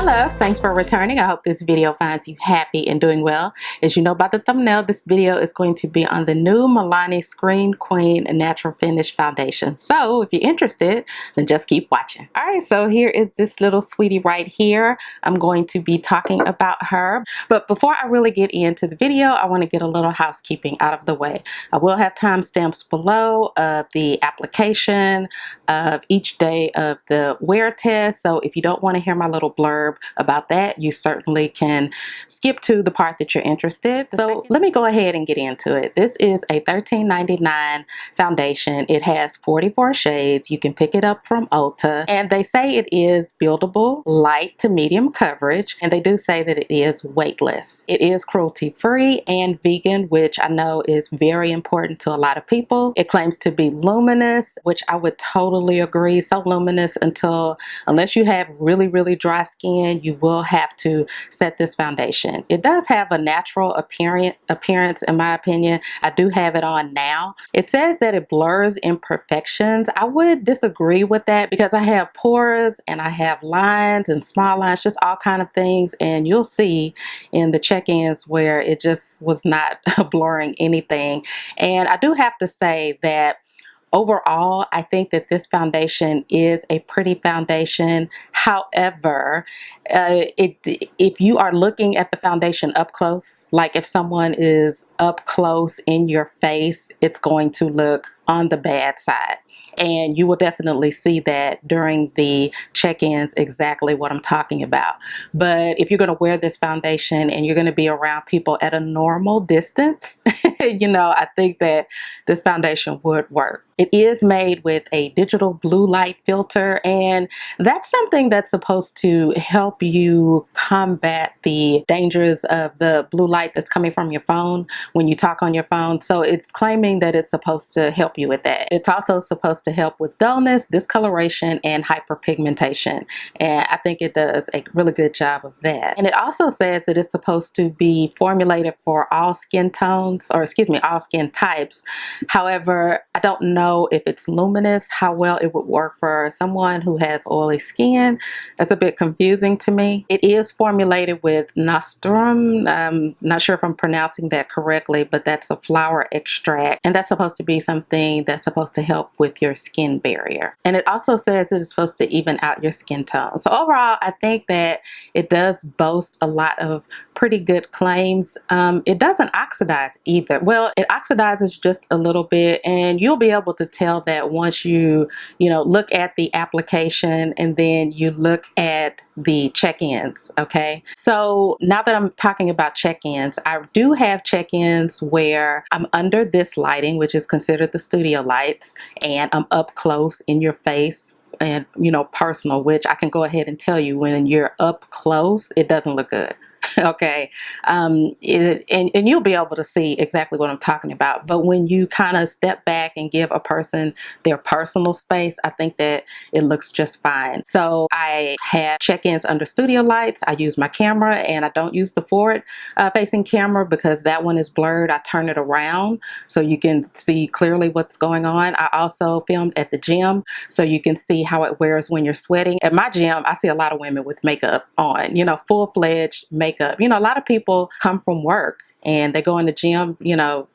loves, thanks for returning. I hope this video finds you happy and doing well. As you know by the thumbnail, this video is going to be on the new Milani Screen Queen Natural Finish Foundation. So if you're interested, then just keep watching. Alright, so here is this little sweetie right here. I'm going to be talking about her. But before I really get into the video, I want to get a little housekeeping out of the way. I will have timestamps below of the application of each day of the wear test. So if you don't want to hear my little blurb about that, you certainly can skip to the part that you're interested. So let me go ahead and get into it. This is a $13.99 foundation. It has 44 shades. You can pick it up from Ulta, and they say it is buildable, light to medium coverage, and they do say that it is weightless. It is cruelty-free and vegan, which I know is very important to a lot of people. It claims to be luminous, which I would totally agree. So luminous unless you have really dry skin, you will have to set this foundation. It does have a natural appearance in my opinion. I do have it on now. It says that it blurs imperfections. I would disagree with that because I have pores and I have lines and small lines, just all kind of things, and you'll see in the check-ins where it just was not blurring anything. And I do have to say that overall, I think that this foundation is a pretty foundation. However, if you are looking at the foundation up close, like if someone is up close in your face, it's going to look on the bad side. And you will definitely see that during the check-ins exactly what I'm talking about. But if you're going to wear this foundation and you're going to be around people at a normal distance, you know, I think that this foundation would work. It is made with a digital blue light filter, and that's something that's supposed to help you combat the dangers of the blue light that's coming from your phone when you talk on your phone. So it's claiming that it's supposed to help you with that. It's also supposed to help with dullness, discoloration, and hyperpigmentation. And I think it does a really good job of that. And it also says that it's supposed to be formulated for all skin tones, or excuse me, all skin types. However, I don't know if it's luminous, how well it would work for someone who has oily skin. That's a bit confusing to me. It is formulated with nasturtium. I'm not sure if I'm pronouncing that correctly, but that's a flower extract, and that's supposed to be something that's supposed to help with your skin barrier. And it also says that it's supposed to even out your skin tone. So overall, I think that it does boast a lot of pretty good claims. It doesn't oxidize either. Well, it oxidizes just a little bit, and you'll be able to tell that once you look at the application and then you look at the check-ins. Okay, so now that I'm talking about check-ins, I do have check-ins where I'm under this lighting, which is considered the studio lights, and I'm up close in your face and personal, which I can go ahead and tell you when you're up close, it doesn't look good. Okay, and you'll be able to see exactly what I'm talking about. But when you kind of step back and give a person their personal space, I think that it looks just fine. So I have check-ins under studio lights. I use my camera, and I don't use the forward facing camera because that one is blurred. I turn it around so you can see clearly what's going on. I also filmed at the gym so you can see how it wears when you're sweating. At my gym, I see a lot of women with makeup on, full-fledged makeup. A lot of people come from work and they go in the gym,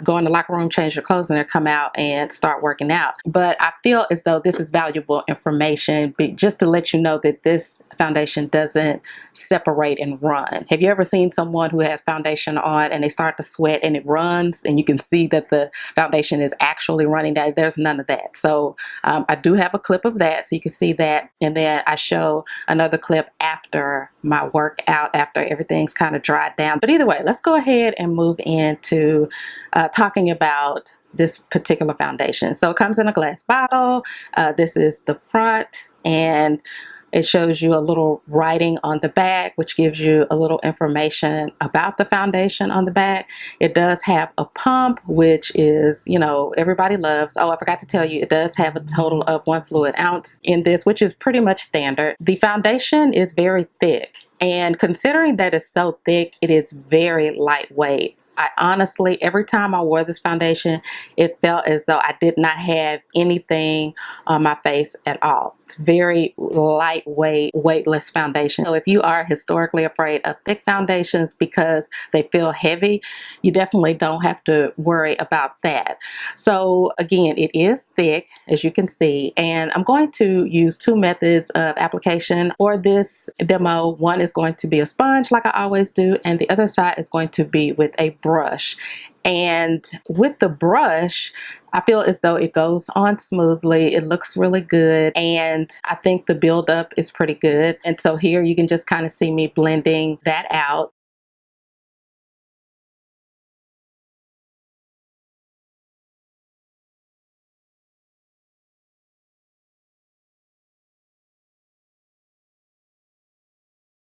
go in the locker room, change their clothes, and they come out and start working out. But I feel as though this is valuable information just to let you know that this foundation doesn't separate and run. Have you ever seen someone who has foundation on and they start to sweat and it runs and you can see that the foundation is actually running down? There's none of that. So I do have a clip of that so you can see that, and then I show another clip after my workout, after everything's kind of dried down. But either way, let's go ahead and move into talking about this particular foundation. So it comes in a glass bottle. This is the front, and it shows you a little writing on the back, which gives you a little information about the foundation on the back. It does have a pump, which is, everybody loves. Oh, I forgot to tell you, it does have a total of 1 fluid ounce in this, which is pretty much standard. The foundation is very thick, and considering that it's so thick, it is very lightweight. I honestly, every time I wore this foundation, it felt as though I did not have anything on my face at all. It's very lightweight, weightless foundation. So if you are historically afraid of thick foundations because they feel heavy, you definitely don't have to worry about that. So again, it is thick, as you can see, and I'm going to use two methods of application for this demo. One is going to be a sponge like I always do, and the other side is going to be with a brush. And with the brush, I feel as though it goes on smoothly. It looks really good, and I think the buildup is pretty good. And so here you can just kind of see me blending that out.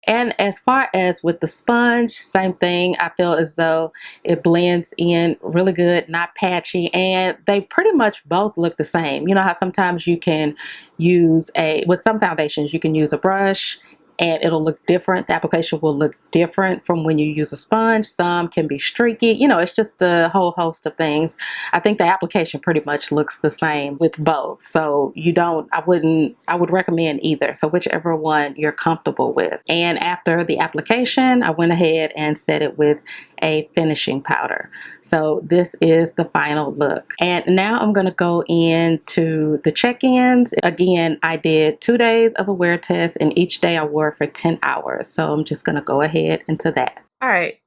And as far as with the sponge, same thing. I feel as though it blends in really good, not patchy, and they pretty much both look the same. You know how sometimes you can use with some foundations, you can use a brush and it'll look different. The application will look different from when you use a sponge. Some can be streaky. You know, it's just a whole host of things. I think the application pretty much looks the same with both. So I would recommend either. So whichever one you're comfortable with. And after the application, I went ahead and set it with a finishing powder. So this is the final look. And now I'm going to go into the check-ins. Again, I did 2 days of a wear test, and each day I wore for 10 hours. So I'm just going to go ahead into that. All right.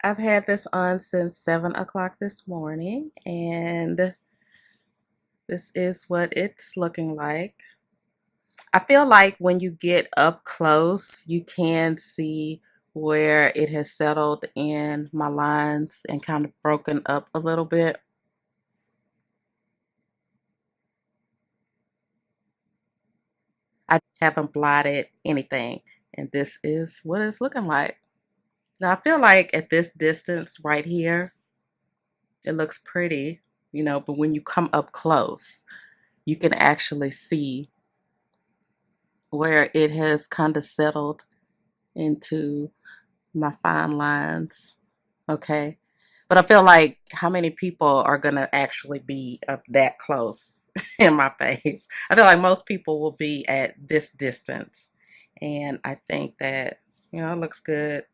I've had this on since 7 o'clock this morning, and this is what it's looking like. I feel like when you get up close, you can see where it has settled in my lines and kind of broken up a little bit. I haven't blotted anything, and this is what it's looking like. Now, I feel like at this distance right here, it looks pretty, you know, but when you come up close, you can actually see where it has kind of settled into my fine lines. Okay. But I feel like how many people are going to actually be up that close in my face? I feel like most people will be at this distance. And I think that, you know, it looks good.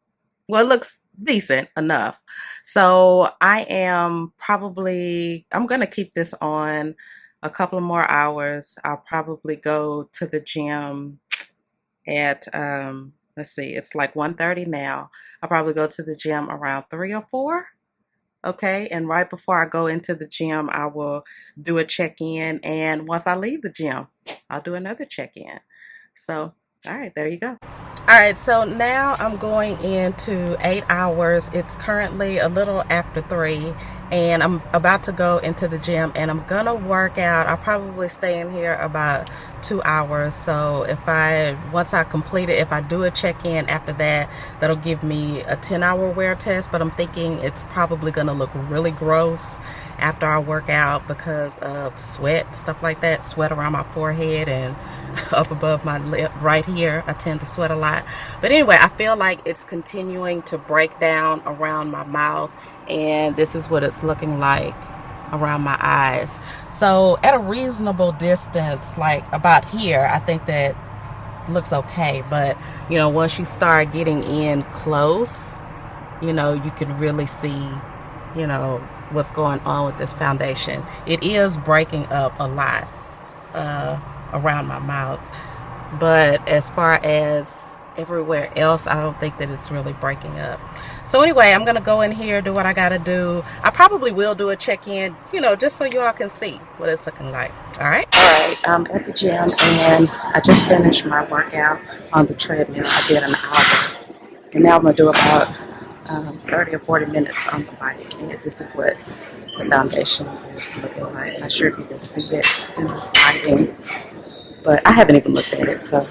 Well, it looks decent enough. So I'm going to keep this on a couple of more hours. I'll probably go to the gym at, let's see, it's like 1:30 now. I'll probably go to the gym around 3 or 4. Okay, and right before I go into the gym, I will do a check-in, and once I leave the gym, I'll do another check-in. So, all right, there you go. All right, so now I'm going into 8 hours. It's currently a little after 3, and I'm about to go into the gym, and I'm gonna work out. I'll probably stay in here about 2 hours. So once I complete it, if I do a check-in after that, that'll give me a 10-hour wear test, but I'm thinking it's probably gonna look really gross after I work out because of sweat, stuff like that, sweat around my forehead and up above my lip right here. I tend to sweat a lot. But anyway, I feel like it's continuing to break down around my mouth, and this is what it's looking like around my eyes. So at a reasonable distance, like about here, I think that looks okay. But you know, once you start getting in close, you know, you can really see, you know, what's going on with this foundation. It is breaking up a lot around my mouth, but as far as everywhere else, I don't think that it's really breaking up. So anyway, I'm gonna go in here, do what I gotta do. I probably will do a check-in, you know, just so you all can see what it's looking like. All right, I'm at the gym, and I just finished my workout on the treadmill. I did an hour, and now I'm gonna do about 30 or 40 minutes on the bike, and this is what the foundation is looking like. Not sure if you can see it in this lighting, but I haven't even looked at it, so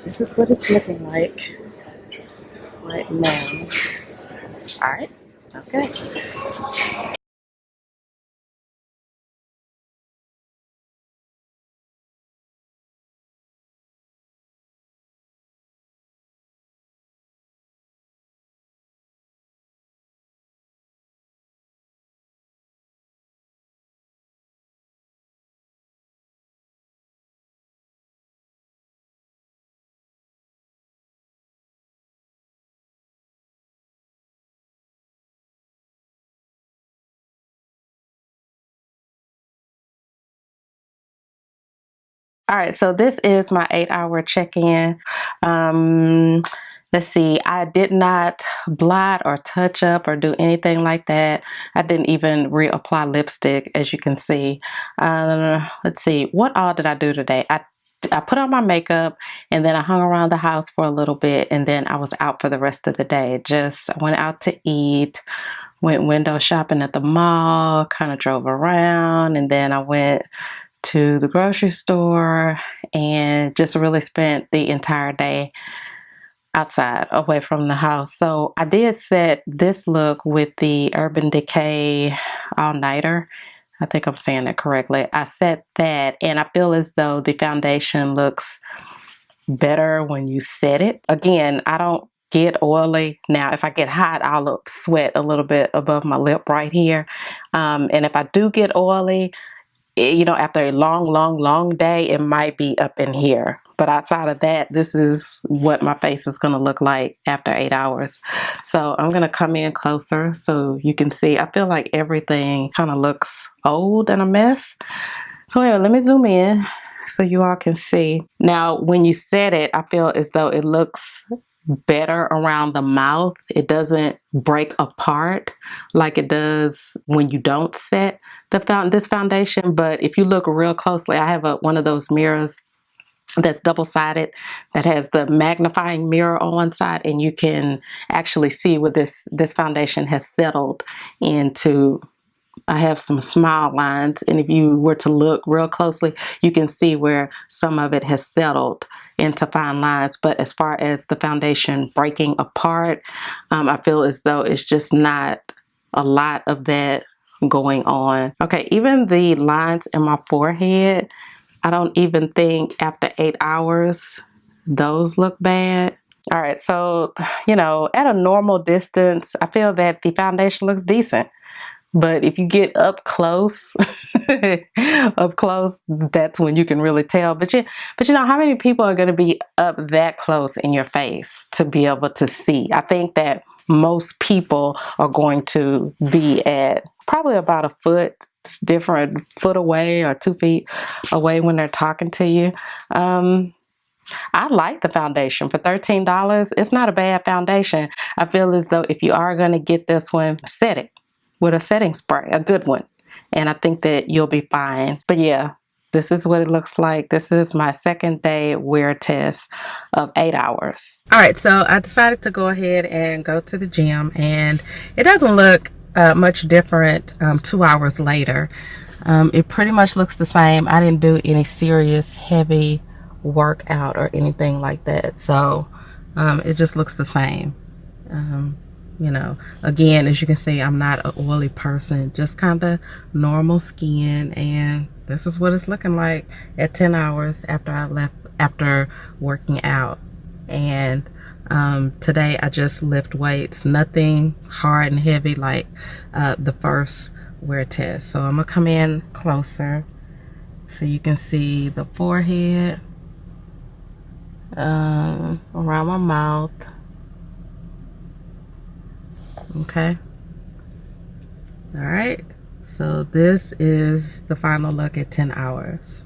this is what it's looking like right now. All right, okay. All right, so this is my 8-hour check-in. Let's see, I did not blot or touch up or do anything like that. I didn't even reapply lipstick, as you can see. Let's see, what all did I do today? I put on my makeup, and then I hung around the house for a little bit, and then I was out for the rest of the day. I went out to eat, went window shopping at the mall, kind of drove around, and then I went to the grocery store and just really spent the entire day outside away from the house. So I did set this look with the Urban Decay all-nighter. I think I'm saying that correctly. I set that, and I feel as though the foundation looks better when you set it. Again, I don't get oily. Now, if I get hot, I'll sweat a little bit above my lip right here. And if I do get oily, you know, after a long day, it might be up in here. But outside of that, this is what my face is going to look like after 8 hours. So I'm going to come in closer so you can see. I feel like everything kind of looks old and a mess. So yeah, let me zoom in so you all can see. Now, when you set it, I feel as though it looks better around the mouth. It doesn't break apart like it does when you don't set this foundation. But if you look real closely, I have one of those mirrors that's double-sided that has the magnifying mirror on one side, and you can actually see where this foundation has settled into. I have some smile lines, and if you were to look real closely, you can see where some of it has settled into fine lines. But as far as the foundation breaking apart, I feel as though it's just not a lot of that going on. Okay, even the lines in my forehead, I don't even think after 8 hours those look bad. All right, so, you know, at a normal distance, I feel that the foundation looks decent. But if you get up close, that's when you can really tell. But you know, how many people are going to be up that close in your face to be able to see? I think that most people are going to be at probably about a foot different, foot away or 2 feet away when they're talking to you. I like the foundation for $13. It's not a bad foundation. I feel as though if you are going to get this one, set it with a setting spray, a good one. And I think that you'll be fine. But yeah, this is what it looks like. This is my second day wear test of 8 hours. All right, so I decided to go ahead and go to the gym, and it doesn't look much different 2 hours later. It pretty much looks the same. I didn't do any serious heavy workout or anything like that. So it just looks the same. You know, again, as you can see, I'm not an oily person, just kind of normal skin, and this is what it's looking like at 10 hours after working out. And today I just lift weights, nothing hard and heavy like the first wear test. So I'm gonna come in closer so you can see the forehead, around my mouth. Okay. All right. So this is the final look at 10 hours.